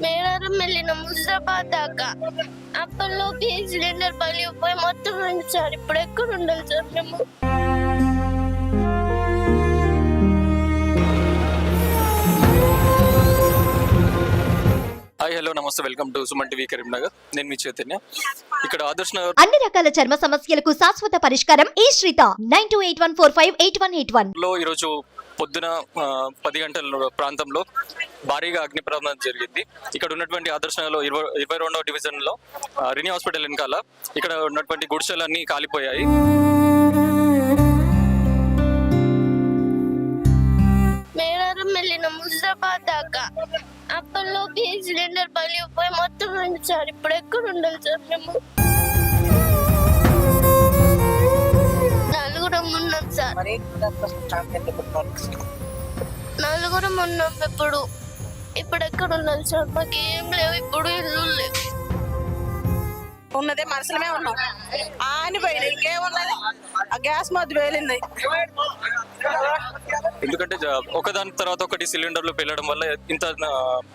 మేడారం వెళ్ళిన ముస్తాబాద్ దాకా అప్పట్లో సిలిండర్ పగిలిపోయి మొత్తం ఉంది సార్. ఇప్పుడు ఎక్కడ ఉండాలి సార్ మేము? హాయ్ హలో నమస్తే, welcome to Suman TV Karimnagar. నేను మీ చైతన్య. ఇక్కడ ఆదర్శ్ నగర్ అన్ని రకాల చర్మ సమస్యలకు శాశ్వత పరిష్కారం ఈ శ్రీత 9281458181 లో ఈరోజు పొద్దున 10 గంటల ప్రాంతంలో భారీగా అగ్ని ప్రమాదం జరిగింది. ఇక్కడ ఉన్నటువంటి ఆదర్శ్ నగర్లో 22వ డివిజన్ లో రిని హాస్పిటల్ వెనకాల ఇక్కడ ఉన్నటువంటి గుడిసెలన్నీ కాలిపోయాయి. మేడారం వెళ్ళిన ముస్తాబాద్ దాకా అప్పట్లో సిలిండర్ పగిలిపోయి మొత్తం ఉంది సార్. ఇప్పుడు ఎక్కడ ఉండాలి సార్ మేము? నలుగురం ఉన్నాం సార్. నలుగురం ఉన్నాం. ఇప్పుడు ఎక్కడ ఉండాలి సార్? మాకు ఏం లేవు, ఇప్పుడు ఇల్లు లేవు. ఉన్నదే మనసులమే ఉన్నాం. ఆని పోయింది, ఇంకేమున్నది? ఆ గ్యాస్ మధ్య వేలింది. ఎందుకంటే ఒకదాని తర్వాత ఒకటి సిలిండర్లు పేలడం వల్ల ఇంత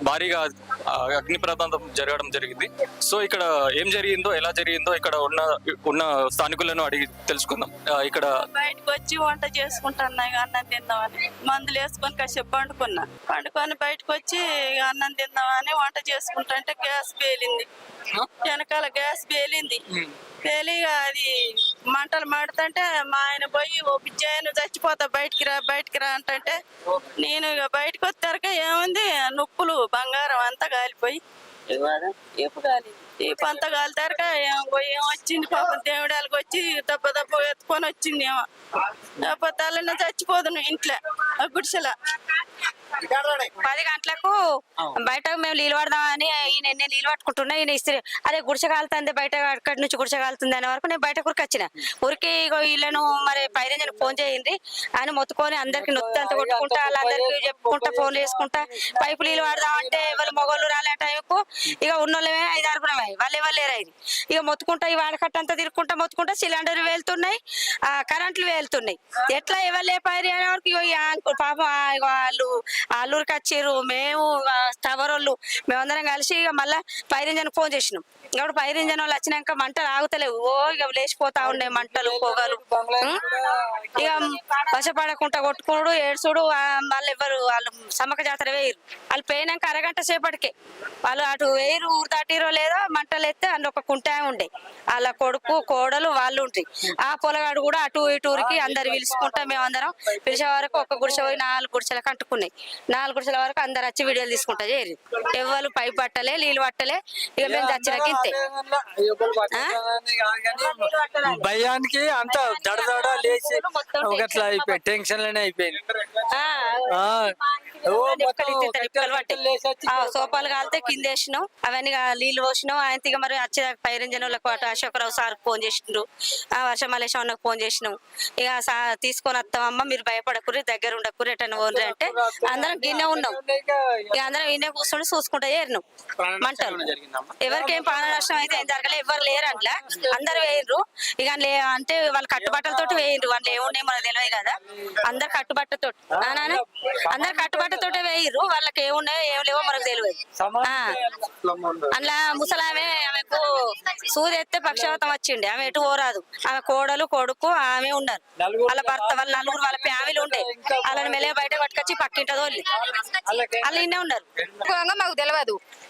భారీగా అగ్ని ప్రమాదం జరగడం జరిగింది. సో ఇక్కడ ఏం జరిగిందో, ఎలా జరిగిందో ఇక్కడ ఉన్న స్థానికులను అడిగి తెలుసుకుందాం. ఇక్కడ బయటకు వచ్చి వంట చేసుకుంటున్నా, అన్నం తిందామని మందులు వేసుకొని కాసేపు పండుకొని బయటకు వచ్చి అన్నం తిందామని వంట చేసుకుంటుంటే గ్యాస్ పేలింది. వెనకాల గ్యాస్ పేలింది. పేలి అది మంటలు మాడుతుంటే మా ఆయన పోయి ఓ పిచ్చాయను చచ్చిపోతా బయటికి రా అంటే నేను ఇక బయటకు వచ్చాక ఏముంది, నొప్పులు బంగారం అంతా కాలిపోయి ఈ పంత కాలితారక ఏమొచ్చింది పాపం. దేవుడాలకు వచ్చి దెబ్బ ఎత్తుకొని వచ్చింది. ఏమో లేకపోతే తల్లిన చచ్చిపోదు ఇంట్లో గుడిసెల. 10 గంటలకు బయట మేము నీళ్ళు పడదామని ఈయన నీళ్ళు పట్టుకుంటున్నా. ఈయన ఇస్త్రీ అదే గుడిసె కాలుతుంది బయట, అక్కడి నుంచి గుడిసె కాలుతుంది అనే వరకు నేను బయట ఉరికొచ్చిన. ఉరికి వీళ్ళను మరి పైరంజన్ ఫోన్ చేయండి అని మొత్తుకొని అందరికి నొత్తి అంత కొట్టుకుంటా వాళ్ళందరికి చెప్పుకుంటా ఫోన్ చేసుకుంటా పైపు నీళ్ళు పడదామంటే వాళ్ళు మొగోళ్ళు రాలే టైంకు ఇక ఉన్నోళ్ళమే 5-6 వాళ్ళే లేరాయి. ఇక మొత్తుకుంటా ఈ వాడకట్టంతా తిరుక్కుంటా మొత్తుకుంటా సిలిండర్ వెళ్తున్నాయి, కరెంట్లు వెళ్తున్నాయి. ఎట్లా ఎవరు లేపారు అనే వరకు పాపం వాళ్ళు అల్లూరికి వచ్చారు. మేము టవరోళ్ళు మేమందరం కలిసి ఇక మళ్ళీ ఫైర్ ఇంజన్ ఫోన్ చేసినాం. ఇప్పుడు ఫైర్ ఇంజన్ వాళ్ళు వచ్చినాక మంటలు ఆగుతలేవు. ఇక లేచిపోతా ఉండే మంటలు పొగలు. ఇక వశపడకుండా కొట్టుకుడు ఏడ్చుడు. వాళ్ళు వాళ్ళు సమ్మక జాతర వేయరు. వాళ్ళు పోయినాక అరగంట సేపటికే వాళ్ళు అటు వేయరు, ఊరు దాటిరో లేదో మంటలు ఎత్తే అందులో ఒక కుంట ఉండే వాళ్ళ కొడుకు కోడలు వాళ్ళు ఉంటాయి. ఆ పొలగాడు కూడా అటు ఇటు ఊరికి అందరు పిలుచుకుంటా మేమందరం పిలిచే వరకు ఒక గుడిసె పోయి 4 గుడిసెలకు అంటుకున్నాయి. 4 గుడిసెల వరకు అందరు వచ్చి వీడియోలు తీసుకుంటా చేరి ఎవరు పైపు పట్టలే నీళ్ళు పట్టలే. ఇక మేము చచ్చినాక ఇంతే భయానికి అంత దడదడ లేచి ఒకట్లా అయిపోయి టెన్షన్ లోనే అయిపోయింది. సోపాలు కాలితే కింద వేసినాం, అవన్నీ నీళ్ళు పోసినాం. ఆయన మరి వచ్చే పైరంజన్ వాళ్ళకు అశోకరావు సార్ ఫోన్ చేసిండ్రు, వర్షమాలేశం అన్నకు ఫోన్ చేసినాం. ఇక తీసుకొని వస్తామమ్మ మీరు భయపడకుర్రి, దగ్గర ఉండకుర్రి, ఎటన్నా పోన్రి అంటే అందరం గిన్నె ఉన్నాం. ఇక అందరం గిన్నె కూర్చొని చూసుకుంటా ఏరినాం. మంటలు ఎవరికేం ప్రాణ నష్టం అయితే ఏం జరగలే, ఎవరు లేరు అట్లా అందరు వేయరు. ఇక అంటే వాళ్ళు కట్టుబట్టలతోటి వేయరు, వాళ్ళు ఏమున్నాయి మనకు తెలియదు కదా. అందరు కట్టుబట్టతో అందరు కట్టుబట్టతోటే వేయరు, వాళ్ళకి ఏమున్నాయో ఏం లేవో మనకు తెలియదు. అందులో ముసలామె ఆమెకు సూది ఎత్తే పక్షవాతం వచ్చిండే, ఆమె ఎటు పోరాదు. ఆమె కోడలు కొడుకు ఆమె ఉన్నారు, వాళ్ళ భర్త వాళ్ళ నలుగురు వాళ్ళ ఫ్యామిలీ ఉండే. వాళ్ళని మెల్లగా బయట పట్టుకొచ్చి పక్కింట తోలి వాళ్ళు ఇన్నే ఉన్నారు. మాకు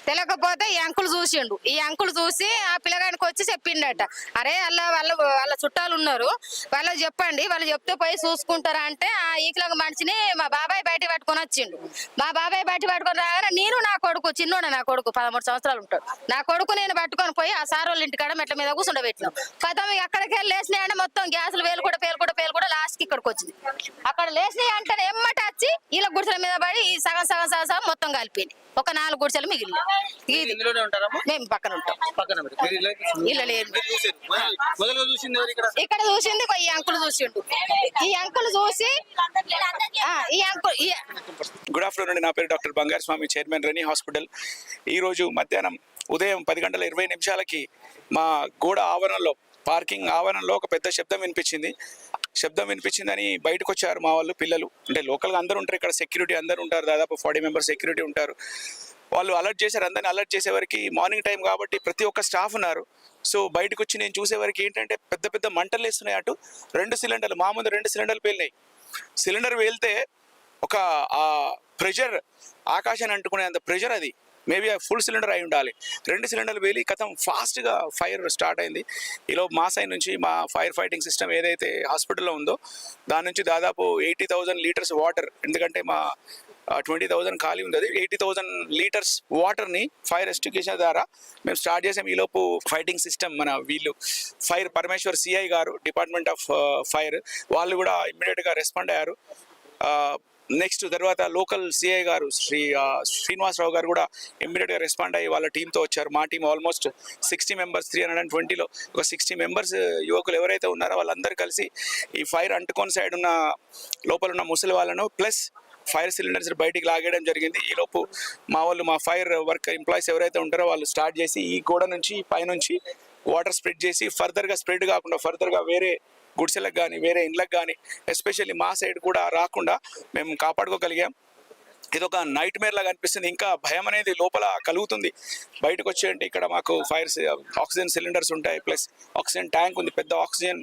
తెలియకపోతే ఈ అంకులు చూసిండు. ఈ అంకులు చూసి ఆ పిల్లగానికి వచ్చి చెప్పిండట, అరే వాళ్ళ చుట్టాలు ఉన్నారు, వాళ్ళకి చెప్పండి, వాళ్ళు చెప్తే పోయి చూసుకుంటారా అంటే ఆ ఈకలకు మనిషిని మా బాబాయ్ బయట పట్టుకొని వచ్చిండు. మా బాబాయ్ బయట పట్టుకొని రాగానే నేను నా కొడుకు చిన్నోడు, నా కొడుకు 13 సంవత్సరాలు ఉంటాడు, నా కొడుకు నేను పట్టుకొని పోయి ఆ సార్ వాళ్ళ ఇంటికాడ మెట్ల మీద కూర్చుండబెట్టినాం. కథం అక్కడికి వెళ్ళి లేచినాయంటే మొత్తం గ్యాసులు పేలుకుంటా లాస్ట్కి ఇక్కడికి వచ్చింది. అక్కడ లేచినాయి అంటే ఎమ్మట వచ్చి వీళ్ళ గుడిసెల మీద పడి సగం మొత్తం కలిపింది. ఒక 4 గుడిసెలు మిగిలిన మేము పక్కన ఉంటాం. ఇల్లు లేదు. ఇక్కడ చూసింది ఈ అంకులు చూసిండు. ఈ అంకులు చూసి గుడ్ ఆఫ్టర్నూన్. నా పేరు డాక్టర్ బంగారు స్వామి, చైర్మన్ రెనీ హాస్పిటల్. ఈరోజు మధ్యాహ్నం ఉదయం 10:20 మా గోడ ఆవరణలో, పార్కింగ్ ఆవరణలో ఒక పెద్ద శబ్దం వినిపించింది. శబ్దం వినిపించిందని బయటకు వచ్చారు మా వాళ్ళు పిల్లలు. అంటే లోకల్గా అందరూ ఉంటారు ఇక్కడ, సెక్యూరిటీ అందరూ ఉంటారు, దాదాపు 40 మెంబర్స్ సెక్యూరిటీ ఉంటారు. వాళ్ళు అలర్ట్ చేశారు. అందరిని అలర్ట్ చేసేవరకు మార్నింగ్ టైం కాబట్టి ప్రతి ఒక్క స్టాఫ్ ఉన్నారు. సో బయటకు వచ్చి నేను చూసేవరకు ఏంటంటే పెద్ద పెద్ద మంటలు వేస్తున్నాయి. అటు 2 సిలిండర్లు, మా ముందు 2 సిలిండర్లు పేలినాయి. సిలిండర్ వేలితే ఒక ఆ ప్రెషర్ ఆకాశాన్ని అంటుకునే అంత ప్రెషర్, అది మేబీ ఫుల్ సిలిండర్ అయి ఉండాలి. 2 సిలిండర్లు వేలి కథం ఫాస్ట్గా ఫైర్ స్టార్ట్ అయింది. ఈలో మా సైడ్ నుంచి మా ఫైర్ ఫైటింగ్ సిస్టమ్ ఏదైతే హాస్పిటల్లో ఉందో దాని నుంచి దాదాపు 80,000 లీటర్స్ వాటర్, ఎందుకంటే మా 20,000 ఖాళీ ఉంది, అది 80,000 లీటర్స్ వాటర్ని ఫైర్ ఎస్టింగ్విషర్ ద్వారా మేము స్టార్ట్ చేసాం. ఈలోపు ఫైటింగ్ సిస్టమ్ మన వీళ్ళు ఫైర్ పరమేశ్వర్ సిఐ గారు, డిపార్ట్మెంట్ ఆఫ్ ఫైర్, వాళ్ళు కూడా ఇమ్మీడియట్గా రెస్పాండ్ అయ్యారు. నెక్స్ట్ తర్వాత లోకల్ సిఐ గారు శ్రీనివాసరావు గారు కూడా ఇమ్మీడియట్గా రెస్పాండ్ అయ్యి వాళ్ళ టీంతో వచ్చారు. మా టీం ఆల్మోస్ట్ 60 మెంబర్స్, 320లో ఒక 60 మెంబర్స్ యువకులు ఎవరైతే ఉన్నారో వాళ్ళందరూ కలిసి ఈ ఫైర్ అంటుకొని సైడ్ ఉన్న లోపల ఉన్న ముసలి వాళ్ళను ప్లస్ ఫైర్ సిలిండర్స్ బయటికి లాగేయడం జరిగింది. ఈలోపు మా వాళ్ళు, మా ఫైర్ వర్క్ ఎంప్లాయీస్ ఎవరైతే ఉంటారో వాళ్ళు స్టార్ట్ చేసి ఈ గోడ నుంచి పైనుంచి వాటర్ స్ప్రెడ్ చేసి ఫర్దర్గా స్ప్రెడ్ కాకుండా ఫర్దర్గా వేరే గుడిసెలకు కానీ వేరే ఇండ్లకు కానీ ఎస్పెషల్లీ మా సైడ్ కూడా రాకుండా మేము కాపాడుకోగలిగాం. ఇది ఒక నైట్ మేర్ లాగా అనిపిస్తుంది. ఇంకా భయం అనేది లోపల కలుగుతుంది. బయటకు వచ్చేయండి, ఇక్కడ మాకు ఫైర్ ఆక్సిజన్ సిలిండర్స్ ఉంటాయి, ప్లస్ ఆక్సిజన్ ట్యాంక్ ఉంది, పెద్ద ఆక్సిజన్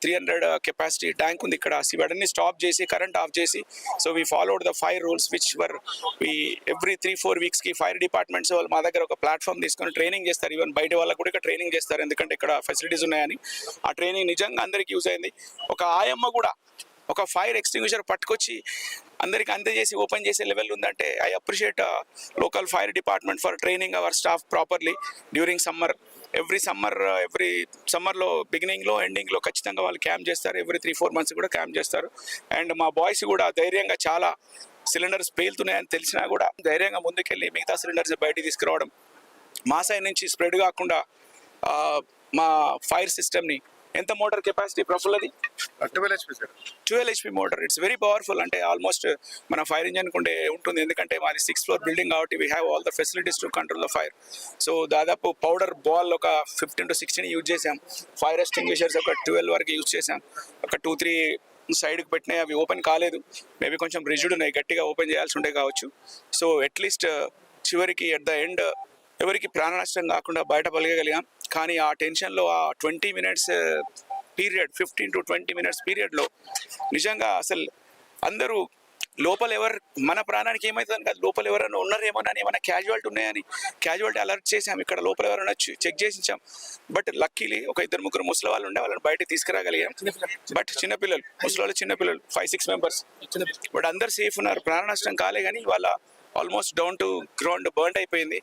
300 కెపాసిటీ ట్యాంక్ ఉంది ఇక్కడ. ఇవన్నీ స్టాప్ చేసి కరెంట్ ఆఫ్ చేసి, so we followed the fire rules which were every 3-4 వీక్స్కి ఫైర్ డిపార్ట్మెంట్స్ వాళ్ళు మా దగ్గర ఒక ప్లాట్ఫామ్ తీసుకొని ట్రైనింగ్ చేస్తారు. ఈవెన్ బయట వాళ్ళకు కూడా ఇక్కడ ట్రైనింగ్ చేస్తారు, ఎందుకంటే ఇక్కడ ఫెసిలిటీస్ ఉన్నాయని. ఆ ట్రైనింగ్ నిజంగా అందరికీ యూజ్ అయింది. ఒక ఆయమ్మ కూడా ఒక ఫైర్ ఎక్స్టింగ్విషర్ పట్టుకొచ్చి అందరికి అందజేసి ఓపెన్ చేసే లెవెల్ ఉందంటే I appreciate local fire department for training our staff properly during summer. Every సమ్మర్లో బిగినింగ్లో ఎండింగ్లో ఖచ్చితంగా వాళ్ళు క్యాంప్ చేస్తారు. ఎవ్రీ 3-4 మంత్స్ కూడా క్యాంప్ చేస్తారు. అండ్ మా బాయ్స్ కూడా ధైర్యంగా, చాలా సిలిండర్స్ పేలుతున్నాయని తెలిసినా కూడా ధైర్యంగా ముందుకెళ్ళి మిగతా సిలిండర్స్ బయటికి తీసుకురావడం, మా సైడ్ నుంచి స్ప్రెడ్ కాకుండా మా ఫైర్ సిస్టమ్ని. ఎంత మోటార్ కెపాసిటీ ప్రఫుల్ అది 12 HP motor. It's very powerful. అంటే ఆల్మోస్ట్ మన ఫైర్ ఇంజన్ కుండే ఉంటుంది, ఎందుకంటే మాది 6th floor బిల్డింగ్ కాబట్టి we have all the facilities to control the fire. So దాదాపు పౌడర్ బాల్ ఒక 15 to 16 యూజ్ చేసాం. ఫైర్ ఎక్స్టింగ్విషర్స్ ఒక 12 వరకు యూజ్ చేసాం. ఒక 2-3 సైడ్కి పెట్టినాయి, అవి ఓపెన్ కాలేదు. మేబీ కొంచెం రిజిడ్ ఉన్నాయి, గట్టిగా ఓపెన్ చేయాల్సి ఉంటే కావచ్చు. సో అట్లీస్ట్ చివరికి ఎట్ ద ఎండ్ ఎవరికి ప్రాణ నష్టం కాకుండా బయటపడగలిగాం. కానీ ఆ టెన్షన్లో ఆ 20 minutes పీరియడ్, 15 to 20 minutes పీరియడ్లో నిజంగా అసలు అందరూ లోపల మన ప్రాణానికి ఏమవుతుందని కాదు, లోపల ఎవరైనా ఉన్నారేమోనని, ఏమైనా క్యాజువాలిటీ ఉన్నాయని క్యాజువాలిటీ అలర్ట్ చేసాం. ఇక్కడ లోపల ఎవరైనా చెక్ చేసించాం. బట్ లక్కీలీ ఒక 2-3 ముసలి వాళ్ళు ఉండే, వాళ్ళని బయటకు తీసుకురాగలిగాం. బట్ చిన్నపిల్లలు, ముసలి వాళ్ళు చిన్నపిల్లలు 5-6 members, బట్ అందరు సేఫ్ ఉన్నారు, ప్రాణ నష్టం కాలే. కానీ వాళ్ళ almost down to ground burn అయిపోయింది.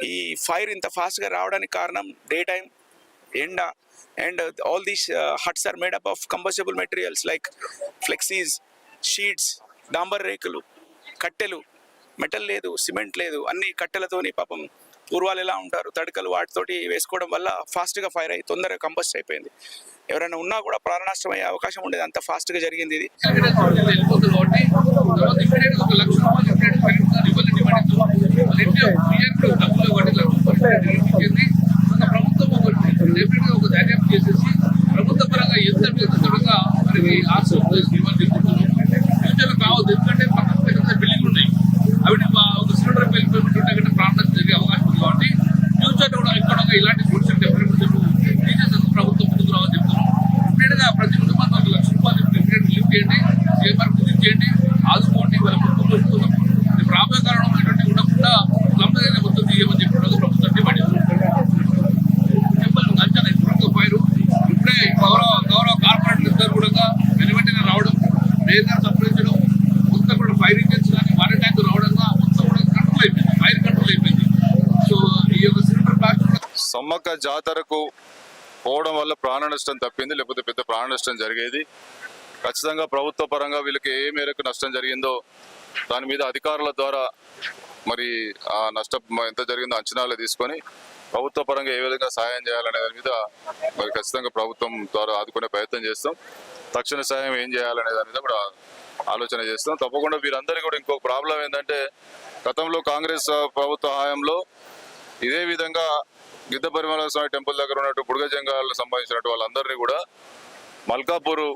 ఈ ఫైర్ ఇంత ఫాస్ట్గా రావడానికి కారణం డే టైం, ఎండ, and all these huts are made up of combustible materials like flexis, sheets, డాంబర్ రేకులు, కట్టెలు, మెటల్ లేదు, సిమెంట్ లేదు, అన్ని కట్టెలతోని పాపం పూర్వాలు ఎలా ఉంటారు, తడకలు, వాటితోటి వేసుకోవడం వల్ల ఫాస్ట్గా ఫైర్ అయ్యి తొందరగా కంబస్ట్ అయిపోయింది. ఎవరైనా ఉన్నా కూడా ప్రాణ నష్టం అయ్యే అవకాశం ఉండేది, అంత ఫాస్ట్గా జరిగింది ఇది. ఒక ధైర్యం చేసేసి ప్రభుత్వ పరంగా ఎంత త్వరగా మనకి ఫ్యూచర్ కావద్దు. ఎందుకంటే పక్కన పెద్ద బిల్డింగ్లు ఉన్నాయి, అవి ఒక సిలిండర్ వెళ్ళిపోయినట్టు ప్రాణం జరిగే అవకాశం ఉంది. కాబట్టి ఫ్యూచర్ కూడా ఇక్కడ ఇలాంటి గుడిసెలు టీచర్స్ ప్రభుత్వం ముందుకు రావాలని చెప్తున్నాం. ఇప్పటిగా ప్రతి కుటుంబానికి 1 లక్ష రూపాయలు లిఫ్ట్ చేయండి, సేఫర్ చేయండి, ఆదుకోండి, వాళ్ళ కుటుంబం పెట్టుకున్నాం. రాబోయే కారణం ఇటువంటి ఉండకుండా కంపెనీ మొత్తం తీయమని చెప్పినట్టు ప్రభుత్వం డిమాండ్ అంచనా. ఇప్పుడు ఫైర్ ఇప్పుడే గౌరవ కార్పొరేట్లు ఇద్దరు కూడా వెనువెంటనే రావడం, మేజర్ సంప్రదించడం, మొత్తం కూడా ఫైర్ ఇంజన్స్ కానీ వాటర్ ట్యాంక్ రావడం మొత్తం కూడా కంట్రోల్ అయిపోయింది, ఫైర్ కంట్రోల్ అయిపోయింది. సో ఈ యొక్క సిలిండర్ ప్లాస్టిక్ సమ్మక్క జాతరకు పోవడం వల్ల ప్రాణ నష్టం తప్పింది, లేకపోతే పెద్ద ప్రాణ నష్టం జరిగేది. ఖచ్చితంగా ప్రభుత్వ పరంగా వీళ్ళకి ఏ మేరకు నష్టం జరిగిందో దాని మీద అధికారుల ద్వారా మరి ఆ నష్టం ఎంత జరిగిందో అంచనాలు తీసుకొని ప్రభుత్వ పరంగా ఏ విధంగా సహాయం చేయాలనే దాని మీద మరి ఖచ్చితంగా ప్రభుత్వం ద్వారా ఆదుకునే ప్రయత్నం చేస్తాం. తక్షణ సాయం ఏం చేయాలనే దాని మీద కూడా ఆలోచన చేస్తాం. తప్పకుండా వీరందరికీ కూడా ఇంకొక ప్రాబ్లం ఏంటంటే, గతంలో కాంగ్రెస్ ప్రభుత్వ హయాంలో ఇదే విధంగా గిద్ద పరిమళ స్వామి టెంపుల్ దగ్గర ఉన్నట్టు బుడగ జంగాలకు సంబంధించినట్టు వాళ్ళందరినీ కూడా మల్కాపూర్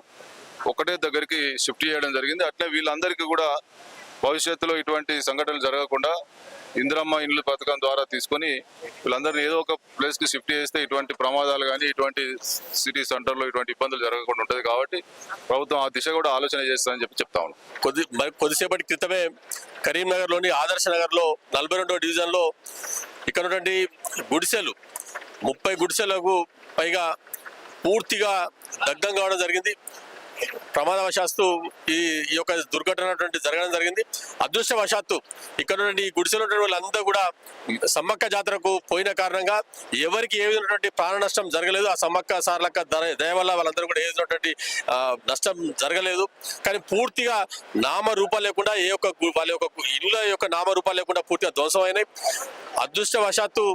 ఒకటే దగ్గరికి షిఫ్ట్ చేయడం జరిగింది. అట్లే వీళ్ళందరికీ కూడా భవిష్యత్తులో ఇటువంటి సంఘటనలు జరగకుండా ఇందిరమ్మ ఇండ్ల పథకం ద్వారా తీసుకొని వీళ్ళందరినీ ఏదో ఒక ప్లేస్కి షిఫ్ట్ చేస్తే ఇటువంటి ప్రమాదాలు కానీ ఇటువంటి సిటీ సెంటర్లో ఇటువంటి ఇబ్బందులు జరగకుండా ఉంటుంది. కాబట్టి ప్రభుత్వం ఆ దిశ కూడా ఆలోచన చేస్తుందని చెప్తా ఉన్నాం. కొద్దిసేపటి క్రితమే కరీంనగర్లోని ఆదర్శ నగర్లో 42వ డివిజన్లో ఇక్కడ ఉన్నటువంటి గుడిసెలు 30 గుడిసెలకు పైగా పూర్తిగా దగ్ధం కావడం జరిగింది. ప్రమాదవశాత్తు ఈ యొక్క దుర్ఘటన జరగడం జరిగింది. అదృష్టవశాత్తు ఇక్కడ నుండి ఈ గుడిసెలో ఉన్న వాళ్ళంతా కూడా సమ్మక్క జాతరకు పోయిన కారణంగా ఎవరికి ఏ విధమైనటువంటి ప్రాణ నష్టం జరగలేదు. ఆ సమ్మక్క సార్లక్క దయ వల్ల వాళ్ళందరూ కూడా ఏ విధమైనటువంటి నష్టం జరగలేదు. కానీ పూర్తిగా నామరూపాలు లేకుండా వాళ్ళ యొక్క ఇళ్ళ యొక్క నామరూపాలు లేకుండా పూర్తిగా ధ్వంసమైనాయి. అదృష్టవశాత్తు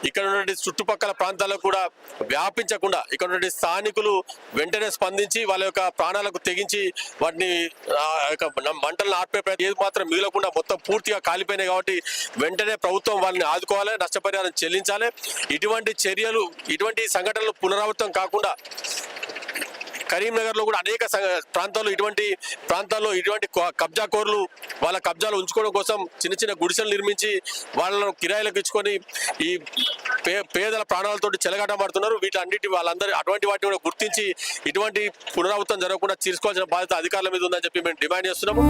ఇక్కడ ఉన్నటువంటి చుట్టుపక్కల ప్రాంతాలకు కూడా వ్యాపించకుండా ఇక్కడ ఉన్నటువంటి స్థానికులు వెంటనే స్పందించి వాళ్ళ యొక్క ప్రాణాలకు తెగించి వాటిని మంటలను ఆర్పే ప్రయత్నం ఏది మాత్రం మిగలకుండా మొత్తం పూర్తిగా కాలిపోయినాయి. కాబట్టి వెంటనే ప్రభుత్వం వాళ్ళని ఆదుకోవాలి, నష్టపరిహారం చెల్లించాలి. ఇటువంటి సంఘటనలు పునరావృతం కాకుండా కరీంనగర్ లో కూడా అనేక ప్రాంతాల్లో ఇటువంటి కబ్జాకోర్లు వాళ్ళ కబ్జాలు ఉంచుకోవడం కోసం చిన్న చిన్న గుడిసెలు నిర్మించి వాళ్ళను కిరాయిలకు ఇచ్చుకొని ఈ పేదల ప్రాణాలతో చెలగాటమాడుతున్నారు. వాళ్ళందరూ అటువంటి వాటిని కూడా గుర్తించి ఇటువంటి పునరావృతం జరగకుండా తీసుకోవాల్సిన బాధ్యత అధికారుల మీద ఉందని చెప్పి మేము డిమాండ్ చేస్తున్నాము.